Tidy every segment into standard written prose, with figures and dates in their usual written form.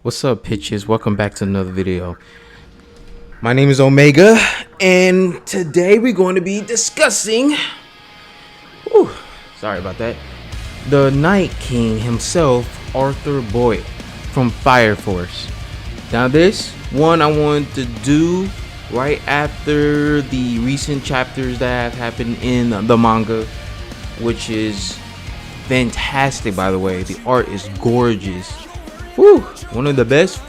What's up, pitches? Welcome back to another video. My name is Omega, and today we're going to be discussing sorry about that, the Night King himself, Arthur Boyle from Fire Force. Now this one I wanted to do right after the recent chapters that have happened in the manga, which is fantastic, by the way. The art is gorgeous. One of the best.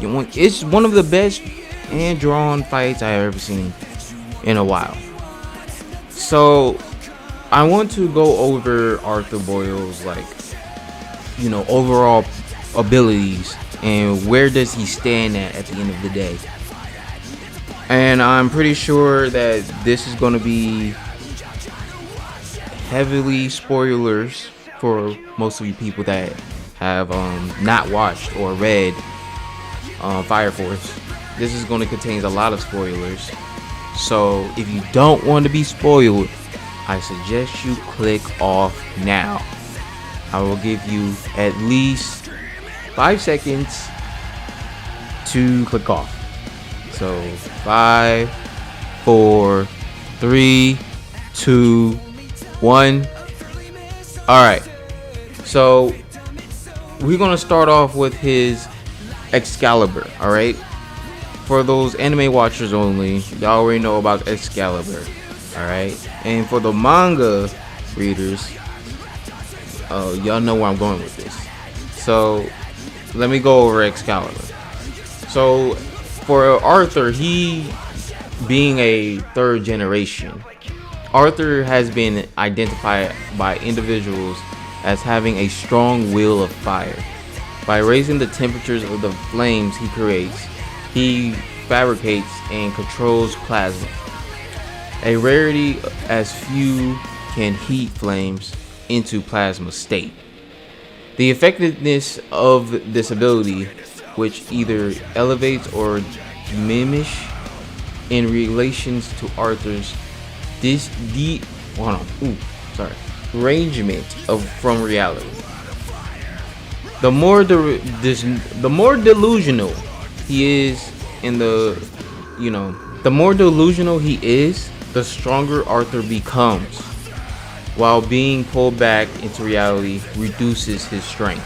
It's one of the best hand drawn fights I've ever seen in a while. So I want to go over Arthur Boyle's overall abilities and where does he stand at the end of the day. And I'm pretty sure that this is going to be heavily spoilers for most of you people that have not watched or read Fire Force. This is going to contain a lot of spoilers, so if you don't want to be spoiled, I suggest you click off now. I will give you at least 5 seconds to click off. So 5, 4, 3, 2, 1. Alright, so we're gonna start off with his Excalibur. Alright, for those anime watchers only, y'all already know about Excalibur. Alright, and for the manga readers, y'all know where I'm going with this. So let me go over Excalibur. So for Arthur, he being a third generation, Arthur has been identified by individuals as having a strong will of fire. By raising the temperatures of the flames he creates, he fabricates and controls plasma, a rarity as few can heat flames into plasma state. The effectiveness of this ability, which either elevates or diminishes in relations to Arthur's arrangement from reality. The more delusional he is the more delusional he is, the stronger Arthur becomes, while being pulled back into reality reduces his strength.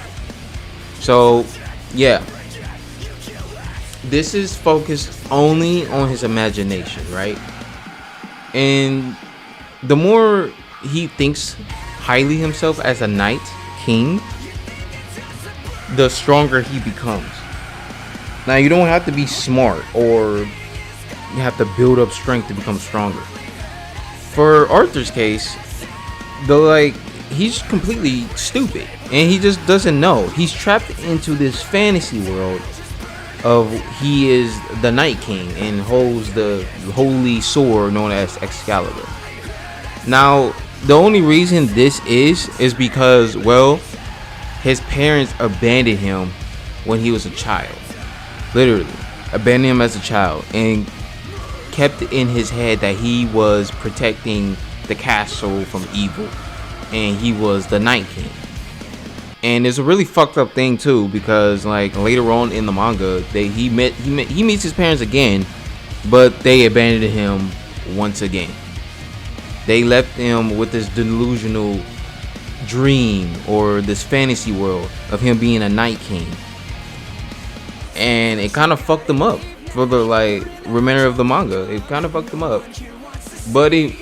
So yeah, this is focused only on his imagination, right? And the more he thinks highly himself as a Night King, the stronger he becomes. Now, you don't have to be smart or you have to build up strength to become stronger. For Arthur's case, he's completely stupid and he just doesn't know. He's trapped into this fantasy world of he is the Night King and holds the holy sword known as Excalibur. Now, the only reason this is because, well, his parents abandoned him when he was a child. Literally, abandoned him as a child and kept in his head that he was protecting the castle from evil and he was the Night King. And it's a really fucked up thing too, because later on in the manga, he meets his parents again, but they abandoned him once again. They left him with this delusional dream or this fantasy world of him being a Night King, and it kind of fucked him up for the remainder of the manga. It kind of fucked him up, but in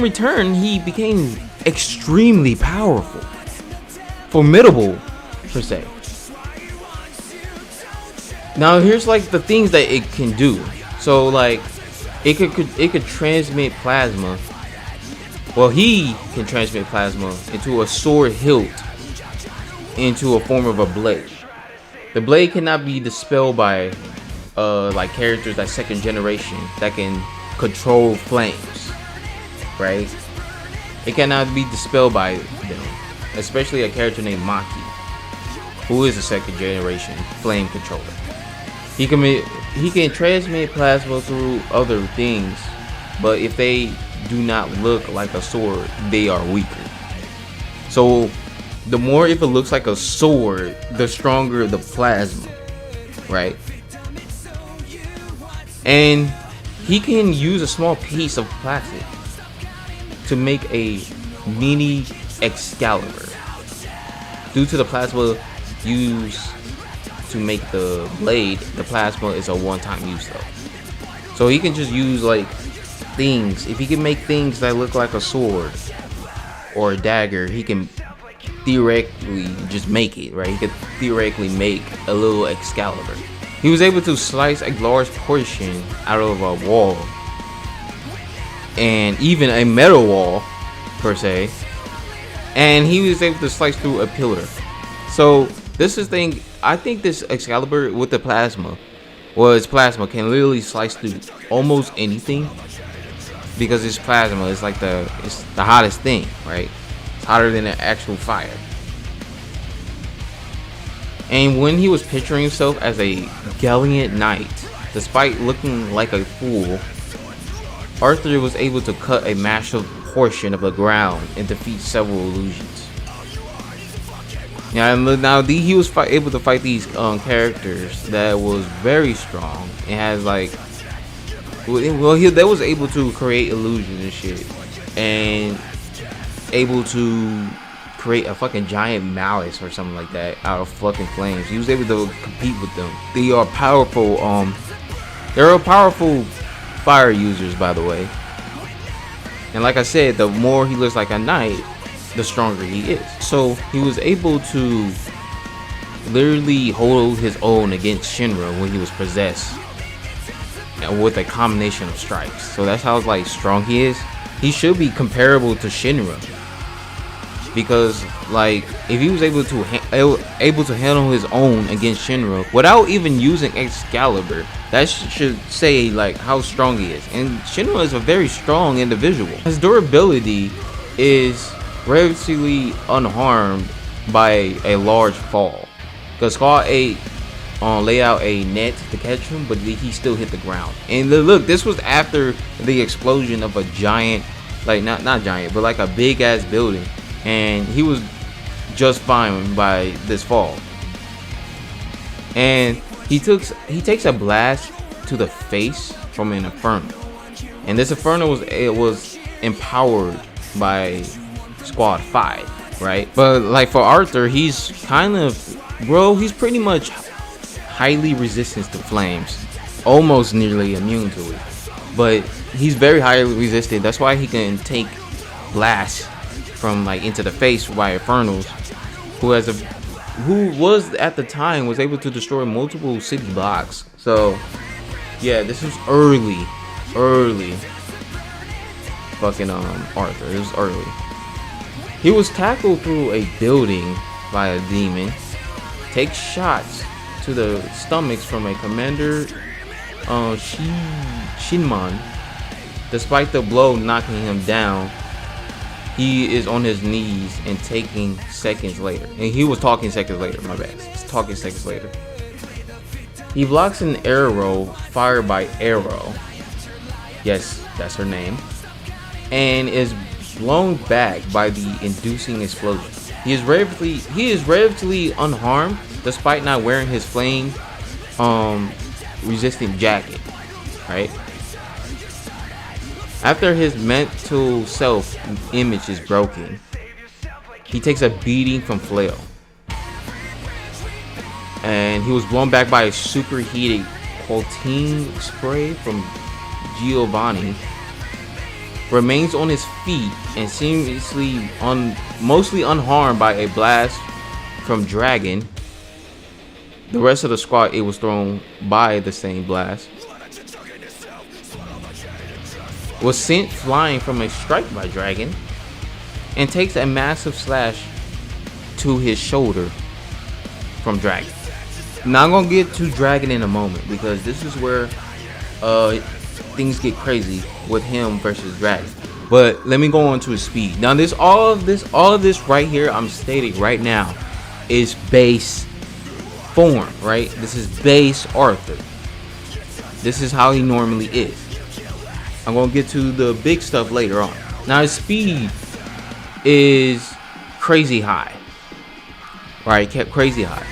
return, he became extremely powerful. Formidable per se. Now here's the things that it can do. So it could transmit plasma. Well, he can transmit plasma into a sword hilt into a form of a blade. The blade cannot be dispelled by characters like second generation that can control flames, right? It cannot be dispelled by them. Especially a character named Maki, who is a second generation flame controller. He can transmit plasma through other things, but if they do not look like a sword, they are weaker. So the more if it looks like a sword, the stronger the plasma, right? And he can use a small piece of plastic to make a mini Excalibur. Due to the plasma used to make the blade, the plasma is a one-time use though. So he can just use like things. If he can make things that look like a sword or a dagger, he can theoretically just make it, right? He could theoretically make a little Excalibur. He was able to slice a large portion out of a wall, and even a metal wall per se, and he was able to slice through a pillar. So this is thing, I think this Excalibur with the plasma, plasma can literally slice through almost anything, because it's plasma. It's like it's the hottest thing, right? It's hotter than the actual fire. And when he was picturing himself as a gallant knight, despite looking like a fool, Arthur was able to cut a massive portion of the ground and defeat several illusions. Now he was able to fight these characters that was very strong and has like, they was able to create illusions and shit, and able to create a fucking giant malice or something like that out of fucking flames. He was able to compete with them. They are powerful. They're powerful fire users, by the way. And like I said, the more he looks like a knight, the stronger he is. So he was able to literally hold his own against Shinra when he was possessed, and with a combination of strikes. So that's how like strong he is. He should be comparable to Shinra, because like if he was able to handle his own against Shinra without even using Excalibur, that should say like how strong he is. And Shinra is a very strong individual. His durability is relatively unharmed by a large fall, because Squad 8 laid out a net to catch him, but he still hit the ground. And look, this was after the explosion of a giant, like not giant, but like a big ass building, and he was just fine by this fall. And he takes a blast to the face from an inferno, and this inferno was empowered by Squad 5, right? But like for Arthur, he's kind of, he's pretty much highly resistant to flames, almost nearly immune to it, but he's very highly resistant. That's why he can take blasts from like into the face by infernals, who was at the time was able to destroy multiple city blocks. So yeah, this was early fucking Arthur. It was early. He was tackled through a building by a demon, takes shots to the stomachs from a commander, Shinman. Despite the blow knocking him down, he is on his knees and taking seconds later. And he was talking seconds later, my bad. He's talking seconds later. He blocks an arrow fired by Arrow. Yes, that's her name. And is blown back by the inducing explosion. He is relatively unharmed despite not wearing his flame resistant jacket, right? After his mental self image is broken, he takes a beating from Flail, and he was blown back by a superheated Qualtine spray from Giovanni. Remains on his feet and seemingly mostly unharmed by a blast from Dragon. The rest of the squad, it was thrown by the same blast, was sent flying from a strike by Dragon, and takes a massive slash to his shoulder from Dragon. Now I'm gonna get to Dragon in a moment, because this is where things get crazy with him versus Dragon. But let me go on to his speed. Now all of this right here I'm stating right now is base form, right? This is base Arthur. This is how he normally is. I'm gonna get to the big stuff later on. Now his speed is crazy high. Right, kept crazy high.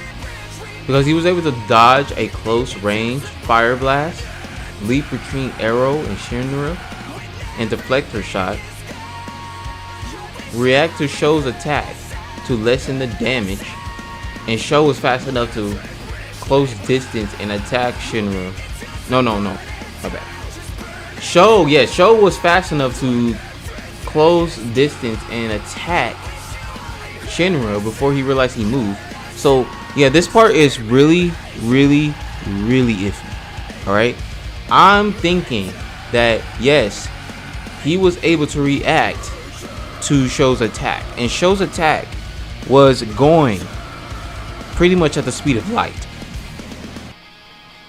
Because he was able to dodge a close range fire blast, leap between Arrow and Shinra, and deflect her shot. React to Sho's attack to lessen the damage, and Sho was fast enough to close distance and attack Shinra. No, my bad. Sho was fast enough to close distance and attack Shinra before he realized he moved. So yeah, this part is really iffy. Alright, I'm thinking that yes, he was able to react to Sho's attack, and Sho's attack was going pretty much at the speed of light,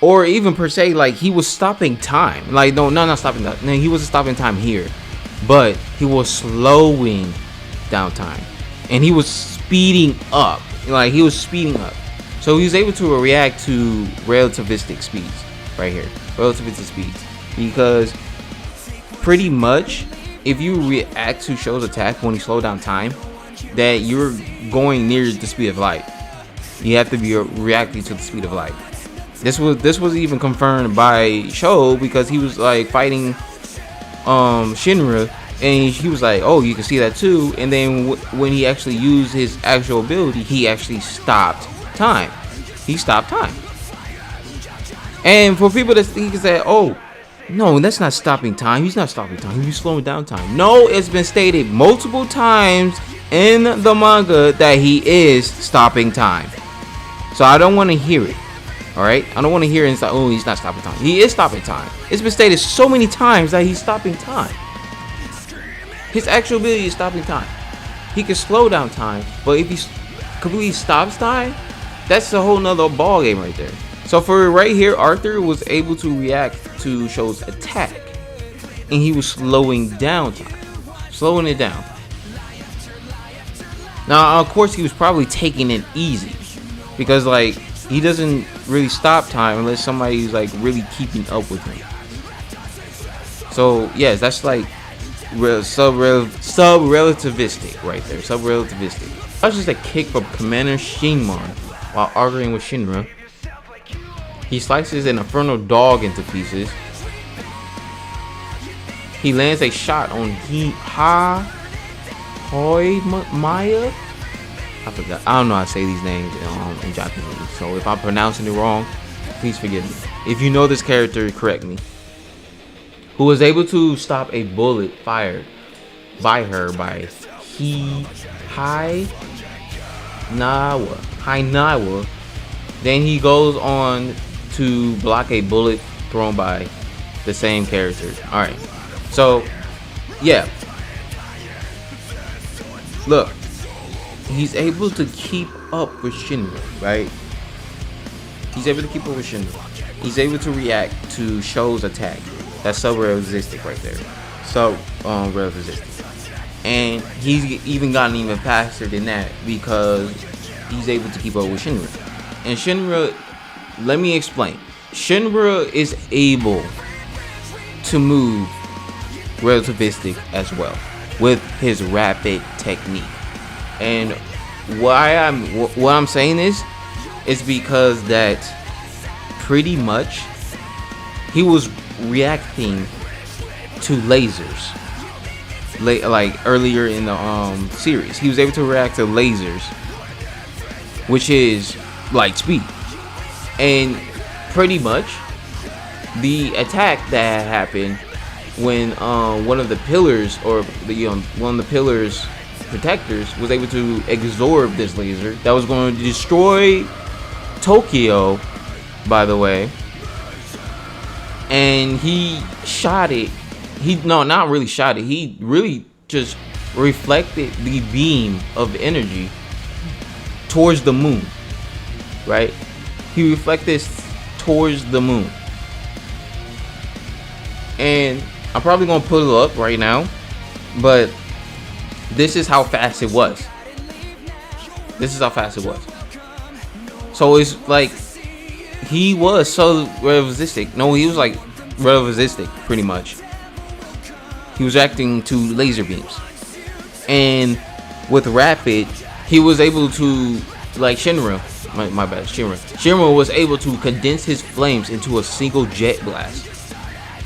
or even per se, like he was stopping time. Like not stopping that. No, he wasn't stopping time here, but he was slowing down time, and he was speeding up. Like he was speeding up, so he was able to react to relativistic speeds right here, relativistic speeds, because pretty much if you react to Sho's attack when you slow down time, that you're going near the speed of light. You have to be reacting to the speed of light. This was even confirmed by Sho, because he was like fighting Shinra, and he was like, oh, you can see that too. And then when he actually used his actual ability, he actually stopped time. He stopped time. And for people that think that, oh, no, that's not stopping time. He's not stopping time. He's slowing down time. No, it's been stated multiple times in the manga that he is stopping time. So I don't want to hear it. Alright? I don't want to hear it and say, oh, he's not stopping time. He is stopping time. It's been stated so many times that he's stopping time. His actual ability is stopping time. He can slow down time, but if he completely stops time, that's a whole nother ball game right there. So for right here, Arthur was able to react to Sho's attack, and he was slowing down time, slowing it down. Now, of course, he was probably taking it easy, because like he doesn't really stop time unless somebody's like really keeping up with him. So yes, that's like sub-relativistic right there. Sub-relativistic. That was just a kick from Commander Shinmon while arguing with Shinra. He slices an Infernal Dog into pieces. He lands a shot on Maya. I forgot. I don't know how to say these names in Japanese. So if I'm pronouncing it wrong, please forgive me. If you know this character, correct me. Who was able to stop a bullet fired by her by Hainawa. Then he goes on to block a bullet thrown by the same character. Alright. So, yeah. Look. He's able to keep up with Shinra, right? He's able to keep up with Shinra. He's able to react to Sho's attack. That's sub-relativistic right there. Relativistic. And he's even gotten even faster than that because he's able to keep up with Shinra. And Shinra, let me explain. Shinra is able to move relativistic as well with his rapid technique. And what I'm saying is because that pretty much he was reacting to lasers. Like earlier in the series, he was able to react to lasers, which is light speed. And pretty much the attack that happened when one of the pillars one of the pillars protectors was able to absorb this laser that was going to destroy Tokyo, by the way, and he shot it. Not really shot it. He really just reflected the beam of energy towards the moon, right? He reflected towards the moon. And I'm probably going to put it up right now, but this is how fast it was. So it's like he was so relativistic. No, he was like relativistic pretty much. He was acting to laser beams. And with rapid, he was able to, like Shinra, my bad, Shinra was able to condense his flames into a single jet blast,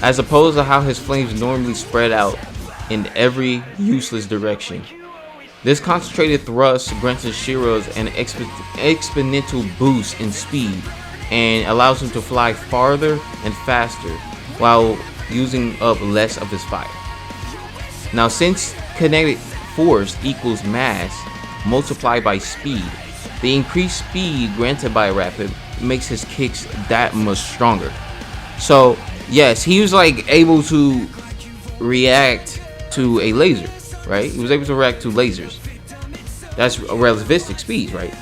as opposed to how his flames normally spread out in every useless direction. This concentrated thrust grants Shiro's an exponential boost in speed and allows him to fly farther and faster while using up less of his fire. Now, since kinetic force equals mass multiplied by speed, the increased speed granted by rapid makes his kicks that much stronger. So yes, he was like able to react to a laser, right? He was able to react to lasers. That's a relativistic speed, right?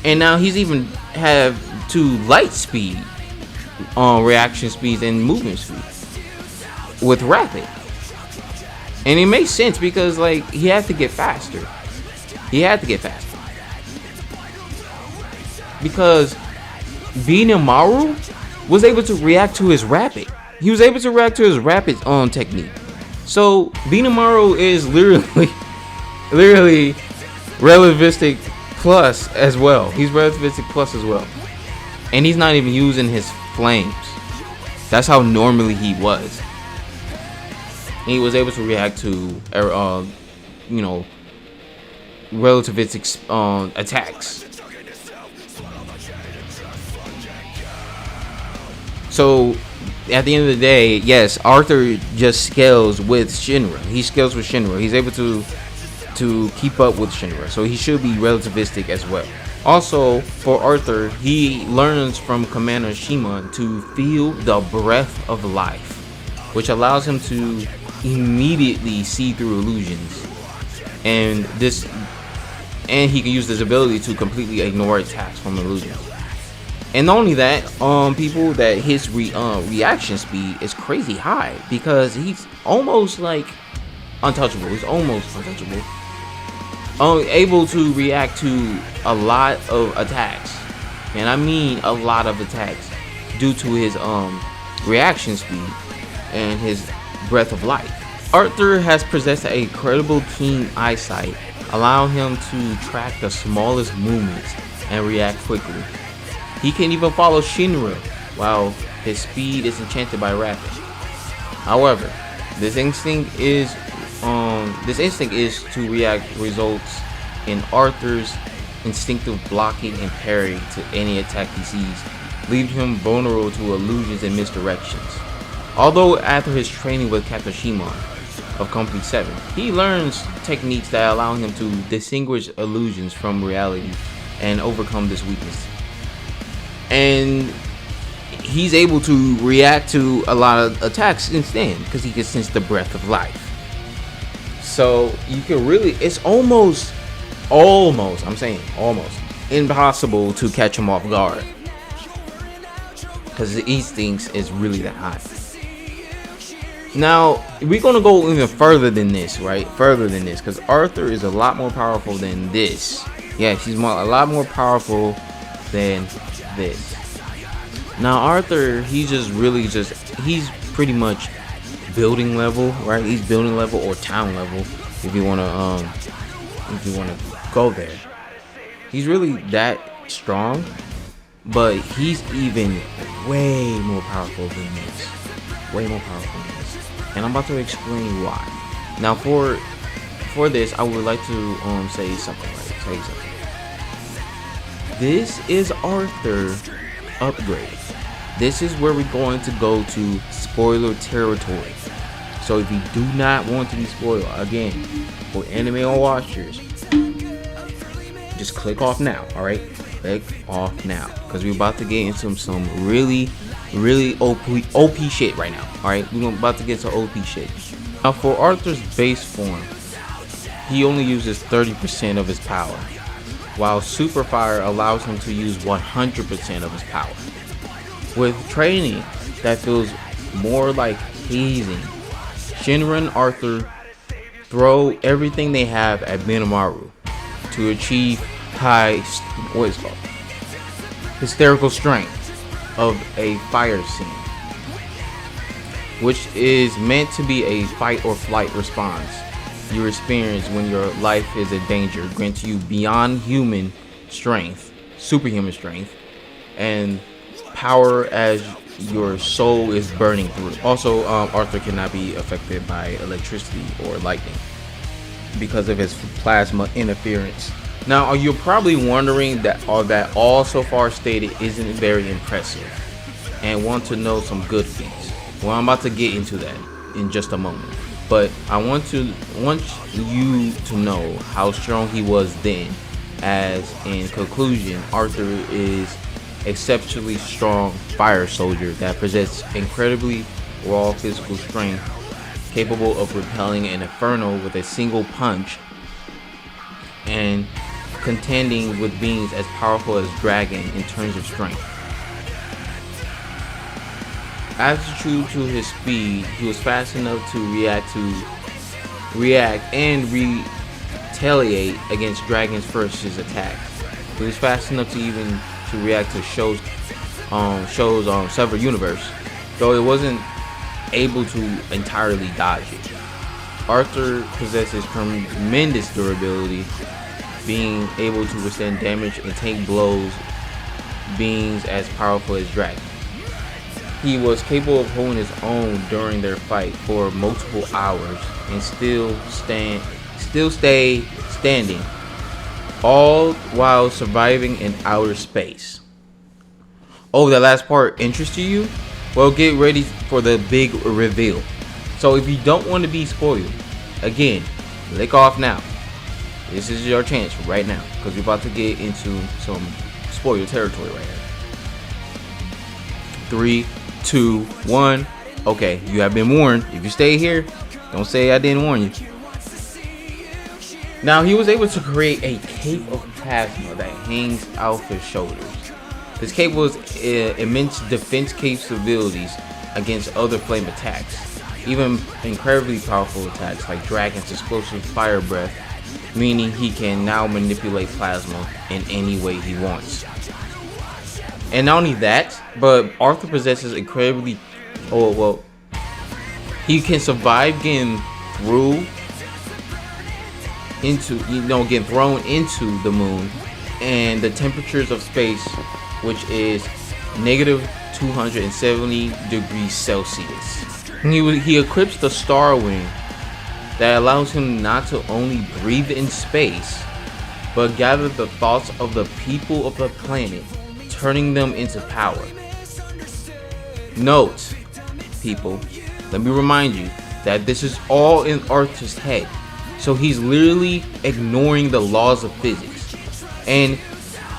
And now he's even have to light speed, reaction speeds and movement speed with rapid. And it makes sense because like he had to get faster. Because Benimaru was able to react to his rapid. He was able to react to his rapid technique. So Benimaru is literally relativistic plus as well. He's relativistic plus as well. And he's not even using his flames. That's how normally he was. And he was able to react to relativistic attacks. So at the end of the day, yes, Arthur just scales with Shinra. He scales with Shinra. He's able to keep up with Shinra, so he should be relativistic as well. Also, for Arthur, he learns from Commander Shimon to feel the breath of life, which allows him to immediately see through illusions, and he can use this ability to completely ignore attacks from illusions. And not only that, people, that his reaction speed is crazy high because he's almost like untouchable. He's almost untouchable. Able to react to a lot of attacks, and I mean a lot of attacks, due to his reaction speed and his breath of life. Arthur has possessed a incredible keen eyesight, allowing him to track the smallest movements and react quickly. He can even follow Shinra, while his speed is enchanted by rapid. However, this instinct is to react results in Arthur's instinctive blocking and parry to any attack he sees, leaving him vulnerable to illusions and misdirections. Although after his training with Captain Shimon of Company 7, he learns techniques that allow him to distinguish illusions from reality and overcome this weakness. And he's able to react to a lot of attacks instead because he can sense the breath of life. So you can really, it's almost impossible to catch him off guard because the instincts is really that high. Now we're gonna go even further than this, right? Further than this, because Arthur is a lot more powerful than this. Yes, he's a lot more powerful than this. Now Arthur, he's pretty much building level, right? He's building level or town level, if you wanna go there. He's really that strong, but he's even way more powerful than this. And I'm about to explain why. Now for this, I would like to say something. This is Arthur upgrade. This is where we're going to go to spoiler territory. So if you do not want to be spoiled, again, for anime watchers, just click off now. All right, click off now, because we're about to get into some really OP shit right now. All right, we're about to get to OP shit. Now for Arthur's base form, he only uses 30% of his power, while Super Fire allows him to use 100% of his power. With training that feels more like hazing, Shinra and Arthur throw everything they have at Benimaru to achieve hysterical strength of a fire scene, which is meant to be a fight or flight response you experience when your life is in danger grants you beyond human strength, superhuman strength, and power as your soul is burning through. Also, Arthur cannot be affected by electricity or lightning because of his plasma interference. Now, you're probably wondering that all so far stated isn't very impressive and want to know some good feats. Well, I'm about to get into that in just a moment. But I want you to know how strong he was then, as in conclusion, Arthur is exceptionally strong fire soldier that possesses incredibly raw physical strength, capable of repelling an inferno with a single punch, and contending with beings as powerful as dragon in terms of strength. As true to his speed, he was fast enough to react and retaliate against Dragon's first attacks. He was fast enough to react to shows several universe, though it wasn't able to entirely dodge it. Arthur possesses tremendous durability, being able to withstand damage and take blows, beings as powerful as Dragon. He was capable of holding his own during their fight for multiple hours and still stay standing, all while surviving in outer space. Oh, that last part interests you? Well, get ready for the big reveal. So if you don't want to be spoiled, again, click off now. This is your chance right now, because we're about to get into some spoiler territory right here. 3, 2, 1. Okay, you have been warned. If you stay here, don't say I didn't warn you. Now, he was able to create a cape of plasma that hangs off his shoulders. This cape was immense defense capabilities against other flame attacks, even incredibly powerful attacks like Dragon's explosive fire breath, meaning he can now manipulate plasma in any way he wants. And not only that, but Arthur possesses incredibly, he can survive getting thrown into the moon and the temperatures of space, which is negative 270 degrees Celsius. He equips the Star Wing that allows him not to only breathe in space, but gather the thoughts of the people of the planet, turning them into power. Note, people, let me remind you that this is all in Arthur's head. So he's literally ignoring the laws of physics. And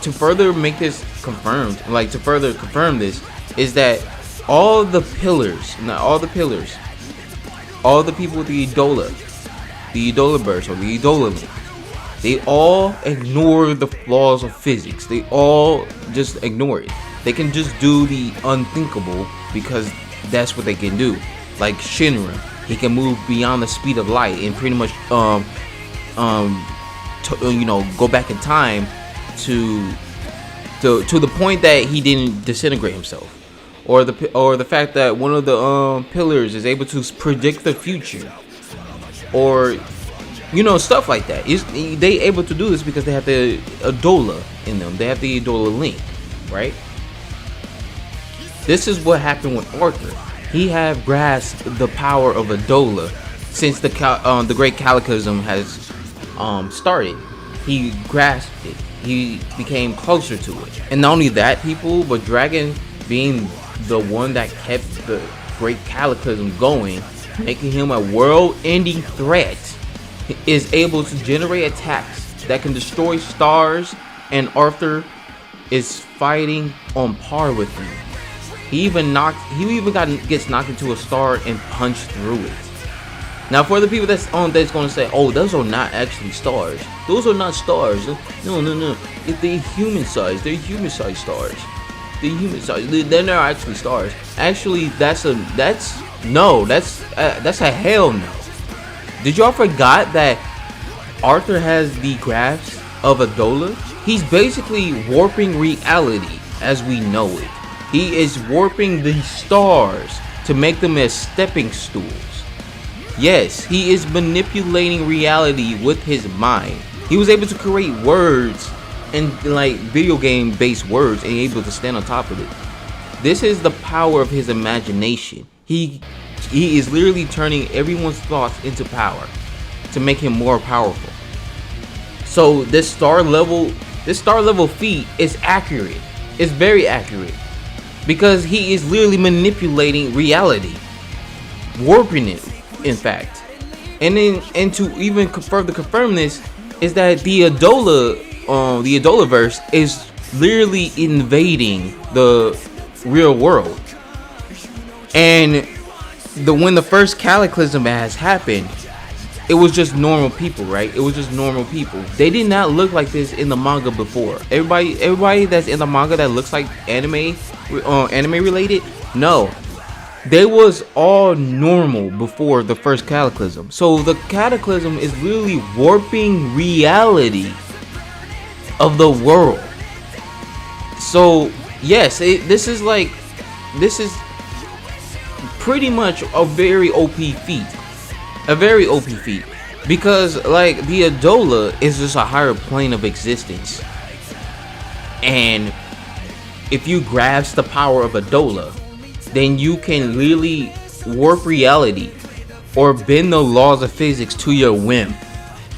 to further make this confirmed, to further confirm this, is that all the people with the Edola burst or the Edola link, they all ignore the laws of physics. They all just ignore it. They can just do the unthinkable because that's what they can do. Like Shinra, he can move beyond the speed of light and pretty much go back in time to the point that he didn't disintegrate himself, or the fact that one of the pillars is able to predict the future, or stuff like that. They able to do this because they have the Edola in them. They have the Edola link, right? This is what happened with Arthur. He have grasped the power of Edola since the Great Cataclysm has started. He grasped it. He became closer to it. And not only that, people, but Dragon being the one that kept the Great Cataclysm going, making him a world-ending threat, is able to generate attacks that can destroy stars, and Arthur is fighting on par with him. He even gets knocked into a star and punched through it. Now, for the people that's going to say, "Oh, those are not actually stars. Those are not stars." No. If they're human size, they're human size stars. They're human size. They're not actually stars. Actually, that's a hell no. Did y'all forgot that Arthur has the grasp of Edola? He's basically warping reality as we know it. He is warping the stars to make them as stepping stools. Yes, he is manipulating reality with his mind. He was able to create words and like video game based words and able to stand on top of it. This is the power of his imagination. He is literally turning everyone's thoughts into power to make him more powerful. So this star level feat is accurate. It's very accurate because he is literally manipulating reality, warping it, in fact. And to even further confirm this is that the Adola verse is literally invading the real world. And when the first cataclysm has happened, it was just normal people, right? It was just normal people. They did not look like this in the manga before. Everybody that's in the manga that looks like anime related, no. They was all normal before the first cataclysm. So the cataclysm is literally warping reality of the world. So yes, this is pretty much a very OP feat. A very OP feat. Because like the Adola is just a higher plane of existence. And if you grasp the power of Adola, then you can literally warp reality or bend the laws of physics to your whim.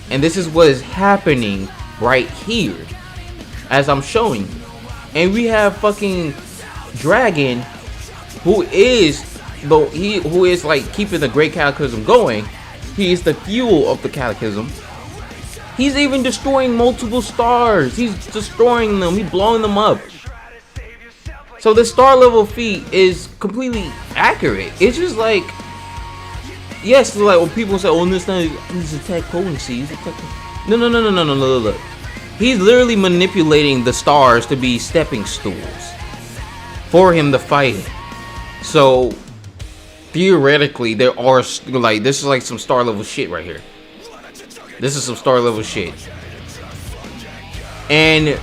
And this is what is happening right here as I'm showing you. And we have fucking Dragon, who is like keeping the Great Cataclysm going. He is the fuel of the Cataclysm. He's even destroying multiple stars. He's destroying them. He's blowing them up. So the star level feat is completely accurate. It's just like, yes, like when people say, "Oh, this thing is attack potency." No. He's literally manipulating the stars to be stepping stools for him to fight. So theoretically, there are like this is like some star level shit right here. This is some star level shit, and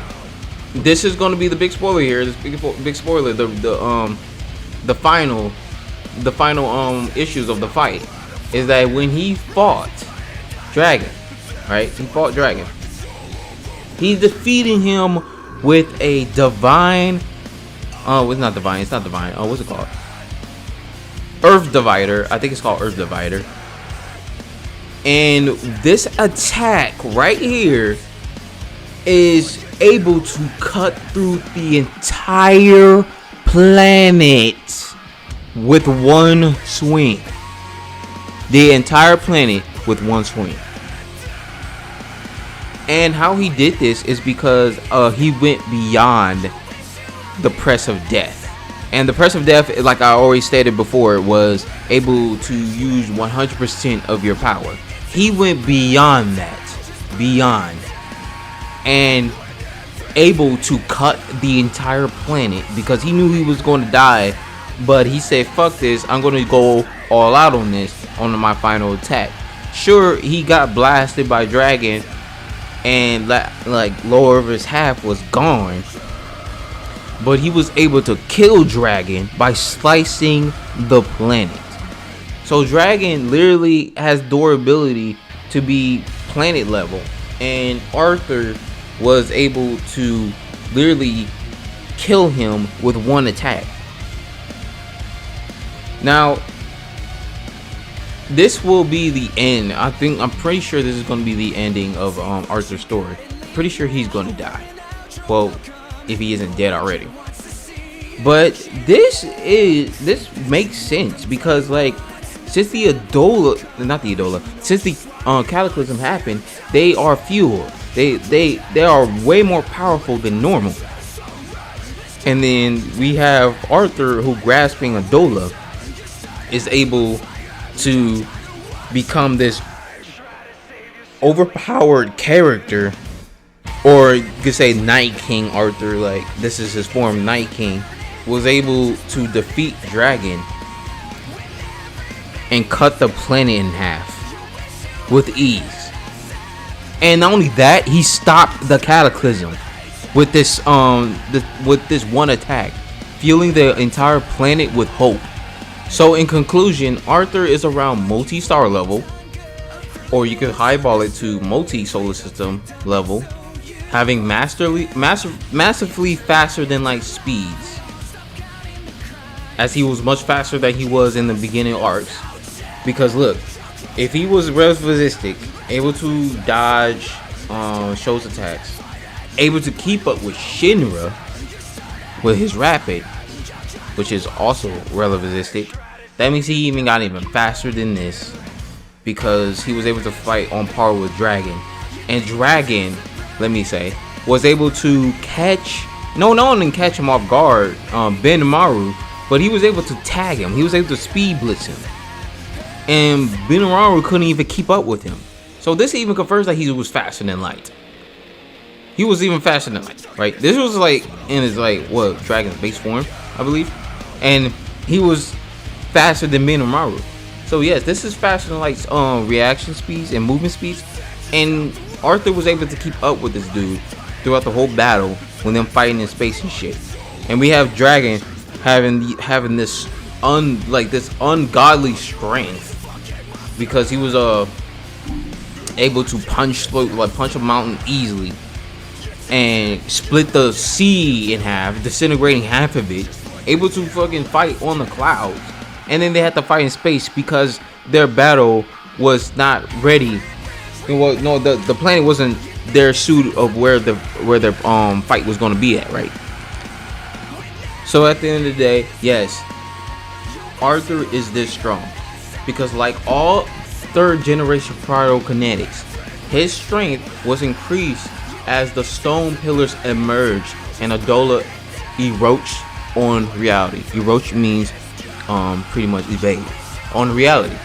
this is going to be the big spoiler here. This big spoiler. The final issues of the fight is that when he fought Dragon, right? He fought Dragon. He's defeating him with a divine. It's not divine. It's not divine. What's it called? Earth Divider. I think it's called Earth Divider. And this attack right here is able to cut through the entire planet with one swing. The entire planet with one swing. And how he did this is because he went beyond the press of death. And the press of death, like I already stated before, was able to use 100% of your power. He went beyond that. Beyond. And able to cut the entire planet because he knew he was going to die, but he said, fuck this, I'm going to go all out on this on my final attack. Sure, he got blasted by Dragon and like lower of his half was gone, but he was able to kill Dragon by slicing the planet. So Dragon literally has durability to be planet level, and Arthur was able to literally kill him with one attack. Now, this will be the end. I'm pretty sure this is going to be the ending of Arthur's story. Pretty sure he's going to die. Well, if he isn't dead already. But this makes sense because like since the Cataclysm happened, they are fuel. They are way more powerful than normal. And then we have Arthur, who grasping Adola is able to become this overpowered character, or you could say Night King Arthur, like this is his form. Night King was able to defeat Dragon and cut the planet in half with ease. And not only that, he stopped the Cataclysm with this one attack, fueling the entire planet with hope. So in conclusion, Arthur is around multi-star level, or you could highball it to multi-solar system level, having massively faster than light speeds, as he was much faster than he was in the beginning arcs. Because look, if he was relativistic, able to dodge Sho's attacks, able to keep up with Shinra with his rapid, which is also relativistic, that means he even got even faster than this, because he was able to fight on par with Dragon. And Dragon, let me say, was able to catch, no one didn't catch him off guard, Ben Maru, but he was able to tag him. He was able to speed blitz him, and Ben Maru couldn't even keep up with him. So this even confirms that he was faster than light. He was even faster than light, right? This was like in his Dragon's base form, I believe, and he was faster than Ben Maru. So yes, this is faster than light's reaction speeds and movement speeds, and Arthur was able to keep up with this dude throughout the whole battle when them fighting in space and shit. And we have Dragon having this ungodly strength, because he was able to punch a mountain easily and split the sea in half, disintegrating half of it, able to fucking fight on the clouds. And then they had to fight in space because their battle was not ready. Well, no, the planet wasn't their suit of where their fight was going to be at, right? So at the end of the day, yes, Arthur is this strong because, like all third generation pyrokinetics, his strength was increased as the stone pillars emerged and Adola eroached on reality. Eroach means pretty much evade on reality.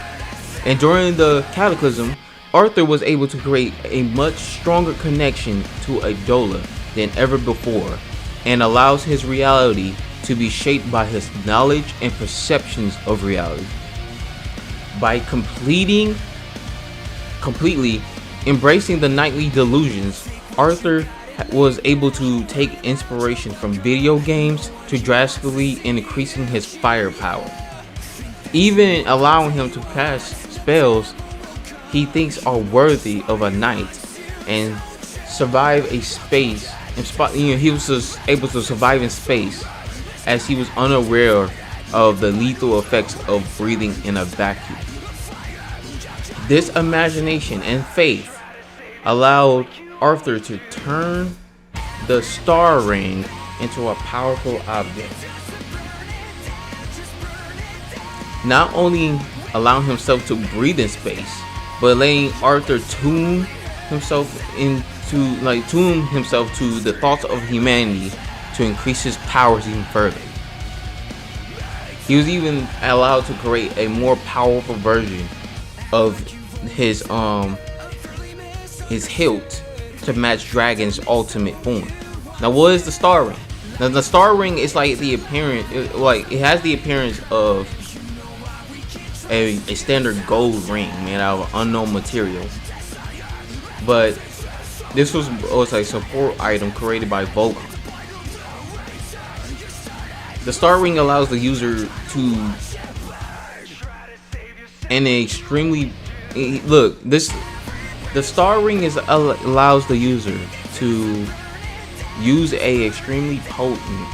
And during the cataclysm, Arthur was able to create a much stronger connection to Adola than ever before, and allows his reality to be shaped by his knowledge and perceptions of reality. By completely embracing the nightly delusions, Arthur was able to take inspiration from video games to drastically increasing his firepower, even allowing him to cast spells he thinks are worthy of a knight and survive a space. He was just able to survive in space, as he was unaware of the lethal effects of breathing in a vacuum. This imagination and faith allowed Arthur to turn the star ring into a powerful object, not only allowing himself to breathe in space, but letting Arthur tune himself to the thoughts of humanity to increase his powers even further. He was even allowed to create a more powerful version of his hilt to match Dragon's ultimate form. Now, what is the star ring? Now, the star ring is like the appearance, it has the appearance of a standard gold ring made out of unknown material, but this was a support item created by Volcom. The star ring allows the user to, the star ring allows the user to use a extremely potent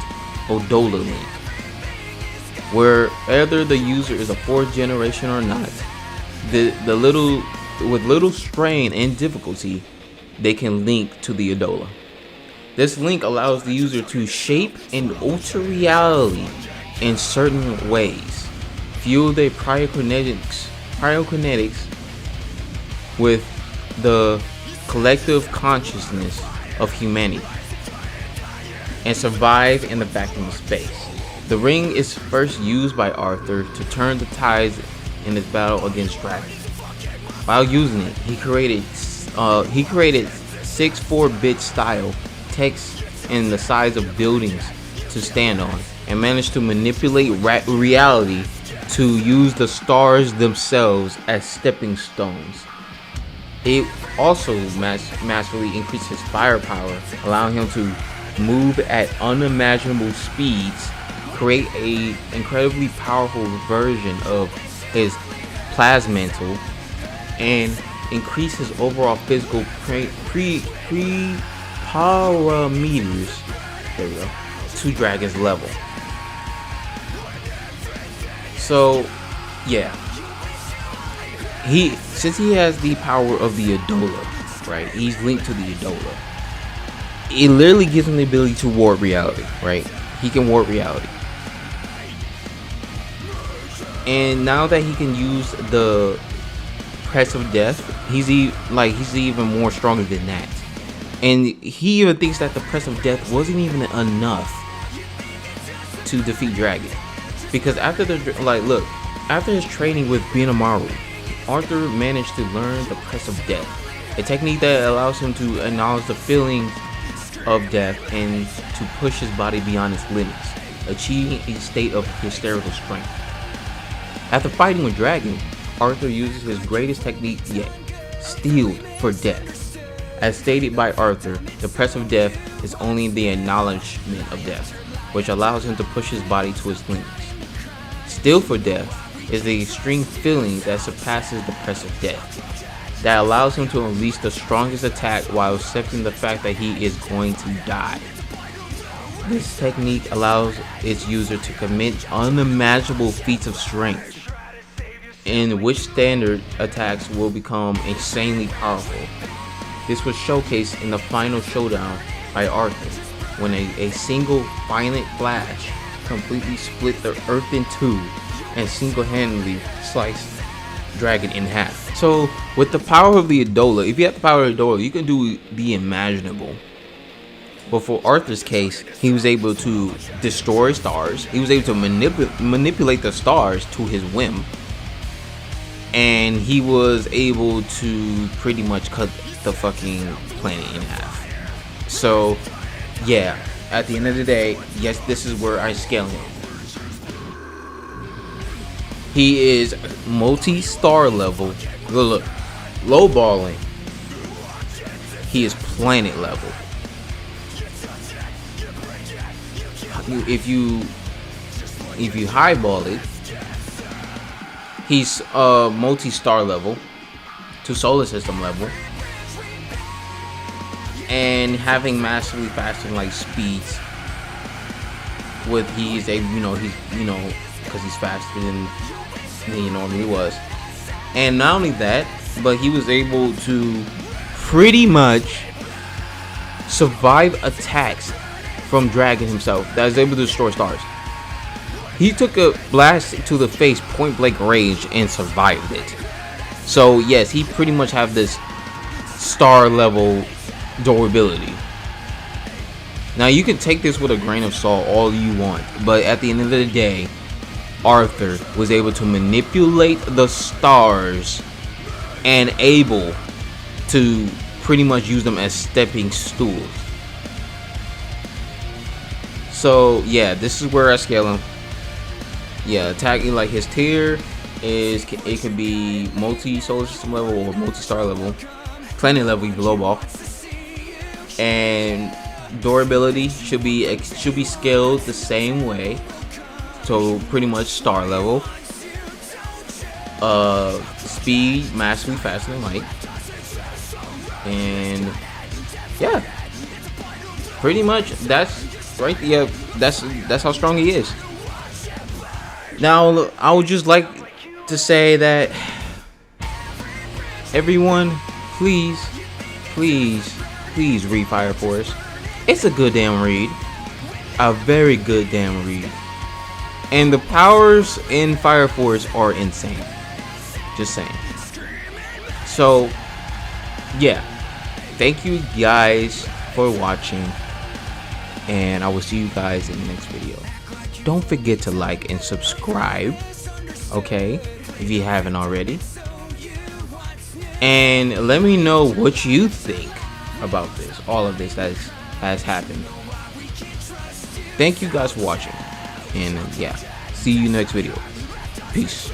Adola link. Whether the user is a 4th generation or not, with little strain and difficulty, they can link to the Adola. This link allows the user to shape and alter reality in certain ways, fuel their cryokinetics with the collective consciousness of humanity, and survive in the vacuum of space. The ring is first used by Arthur to turn the tides in his battle against Dragon. While using it, he created 64-bit style text in the size of buildings to stand on, and managed to manipulate reality to use the stars themselves as stepping stones. It also massively increased his firepower, allowing him to move at unimaginable speeds create a incredibly powerful version of his plasmantle, and increase his overall physical parameters. There we go. To Dragon's level. So, yeah. Since he has the power of the Adola, right? He's linked to the Adola. It literally gives him the ability to warp reality, right? He can warp reality. And now that he can use the Press of Death, he's even more stronger than that. And he even thinks that the Press of Death wasn't even enough to defeat Dragon. Because after after his training with Benimaru, Arthur managed to learn the Press of Death, a technique that allows him to acknowledge the feeling of death and to push his body beyond its limits, achieving a state of hysterical strength. After fighting with Dragon, Arthur uses his greatest technique yet, Steeled for Death. As stated by Arthur, the Press of Death is only the acknowledgement of death, which allows him to push his body to its limits. Steeled for Death is the extreme feeling that surpasses the Press of Death, that allows him to unleash the strongest attack while accepting the fact that he is going to die. This technique allows its user to commit unimaginable feats of strength, in which standard attacks will become insanely powerful. This was showcased in the final showdown by Arthur, when a single violent flash completely split the earth in two and single-handedly sliced Dragon in half. So with the power of the Adola, if you have the power of the Adola, you can do the imaginable. But for Arthur's case, he was able to destroy stars. He was able to manipulate the stars to his whim. And he was able to pretty much cut the fucking planet in half. So, yeah, at the end of the day, yes, this is where I scale him. He is multi-star level. Look, lowballing. He is planet level. If you highball it, he's multi-star level to solar system level, and having massively faster light speeds. With because he's faster than he normally was. And not only that, but he was able to pretty much survive attacks from Dragon himself that was able to destroy stars. He took a blast to the face point blank range and survived it. So yes, he pretty much have this star level durability. Now you can take this with a grain of salt all you want, but at the end of the day, Arthur was able to manipulate the stars and able to pretty much use them as stepping stools. So yeah, this is where I scale him. Yeah, attacking like his tier is, it could be multi-solar system level or multi-star level, planet level, below ball, and durability should be scaled the same way, so pretty much star level. Speed massively faster than light, and yeah, pretty much that's right. Yeah, that's how strong he is. Now, I would just like to say that everyone, please read Fire Force. It's a good damn read. A very good damn read. And the powers in Fire Force are insane. Just saying. So, yeah. Thank you guys for watching. And I will see you guys in the next video. Don't forget to like and subscribe, okay, if you haven't already. And let me know what you think about this, all of this that has happened. Thank you guys for watching. And yeah, see you next video. Peace.